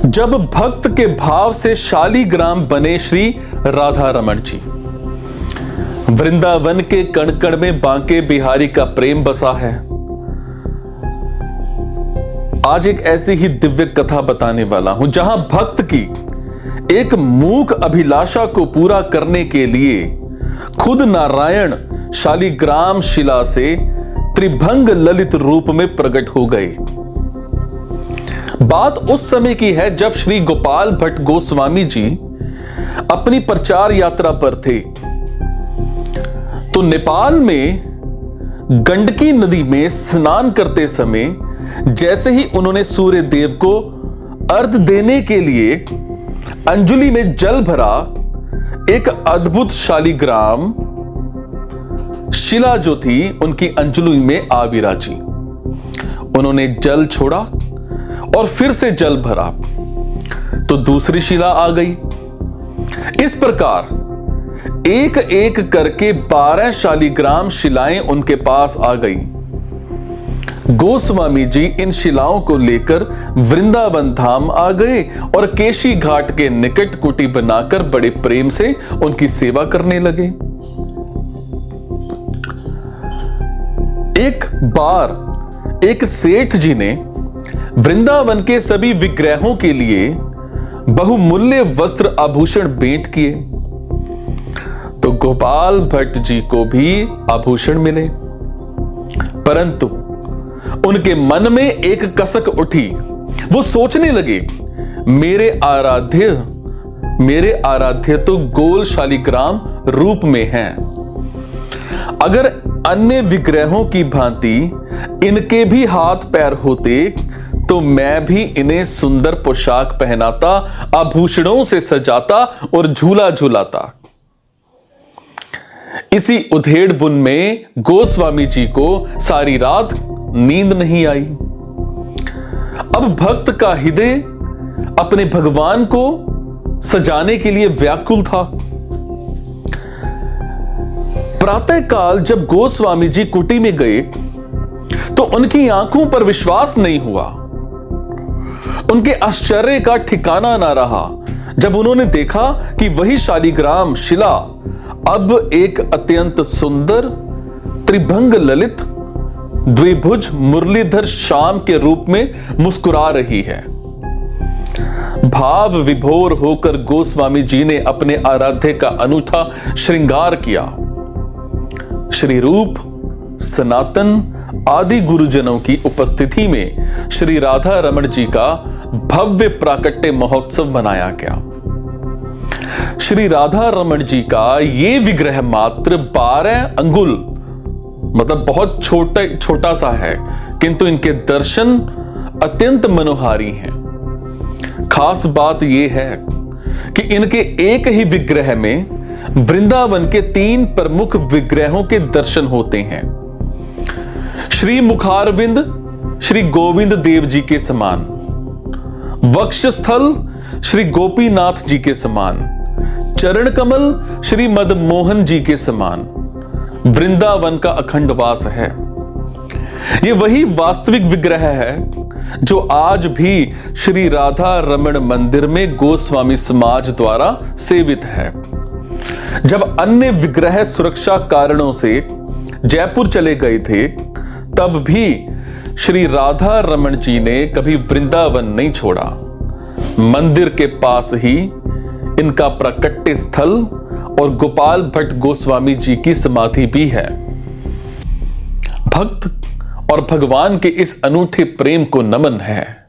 जब भक्त के भाव से शालीग्राम बने श्री राधा रमण जी। वृंदावन के कण कण में बांके बिहारी का प्रेम बसा है। आज एक ऐसी ही दिव्य कथा बताने वाला हूं जहां भक्त की एक मूक अभिलाषा को पूरा करने के लिए खुद नारायण शालीग्राम शिला से त्रिभंग ललित रूप में प्रकट हो गए। बात उस समय की है जब श्री गोपाल भट्ट गोस्वामी जी अपनी प्रचार यात्रा पर थे, तो नेपाल में गंडकी नदी में स्नान करते समय जैसे ही उन्होंने सूर्य देव को अर्घ देने के लिए अंजुलि में जल भरा, एक अद्भुत शालीग्राम शिला जो थी उनकी अंजुलि में आ विराजी। उन्होंने जल छोड़ा और फिर से जल भरा तो दूसरी शिला आ गई। इस प्रकार एक एक करके 12 शालीग्राम शिलाएं उनके पास आ गई। गोस्वामी जी इन शिलाओं को लेकर वृंदावन धाम आ गए और केशी घाट के निकट कुटी बनाकर बड़े प्रेम से उनकी सेवा करने लगे। एक बार एक सेठ जी ने वृंदावन के सभी विग्रहों के लिए बहुमूल्य वस्त्र आभूषण भेंट किए, तो गोपाल भट्ट जी को भी आभूषण मिले, परंतु उनके मन में एक कसक उठी। वो सोचने लगे, मेरे आराध्य तो गोल शालीग्राम रूप में हैं। अगर अन्य विग्रहों की भांति इनके भी हाथ पैर होते तो मैं भी इन्हें सुंदर पोशाक पहनाता, आभूषणों से सजाता और झूला झूलाता। इसी उधेड़ बुन में गोस्वामी जी को सारी रात नींद नहीं आई। अब भक्त का हृदय अपने भगवान को सजाने के लिए व्याकुल था। प्रातःकाल जब गोस्वामी जी कुटी में गए तो उनकी आंखों पर विश्वास नहीं हुआ। उनके आश्चर्य का ठिकाना ना रहा जब उन्होंने देखा कि वही शालीग्राम शिला अब एक अत्यंत सुंदर त्रिभंग ललित द्विभुज मुरलीधर श्याम के रूप में मुस्कुरा रही है। भाव विभोर होकर गोस्वामी जी ने अपने आराध्य का अनूठा श्रृंगार किया। श्री रूप सनातन आदि गुरुजनों की उपस्थिति में श्री राधा रमण जी का भव्य प्राकट्य महोत्सव मनाया गया। श्री राधा रमण जी का ये विग्रह मात्र 12 अंगुल मतलब बहुत छोटा सा है, किंतु इनके दर्शन अत्यंत मनोहारी हैं। खास बात यह है कि इनके एक ही विग्रह में वृंदावन के 3 प्रमुख विग्रहों के दर्शन होते हैं। श्री मुखारविंद श्री गोविंद देव जी के समान, वक्षस्थल श्री गोपीनाथ जी के समान, चरण कमल श्री मदमोहन जी के समान वृंदावन का अखंड वास है। यह वही वास्तविक विग्रह है जो आज भी श्री राधा रमण मंदिर में गोस्वामी समाज द्वारा सेवित है। जब अन्य विग्रह सुरक्षा कारणों से जयपुर चले गए थे, तब भी श्री राधा रमण जी ने कभी वृंदावन नहीं छोड़ा। मंदिर के पास ही इनका प्राकट्य स्थल और गोपाल भट्ट गोस्वामी जी की समाधि भी है। भक्त और भगवान के इस अनूठे प्रेम को नमन है।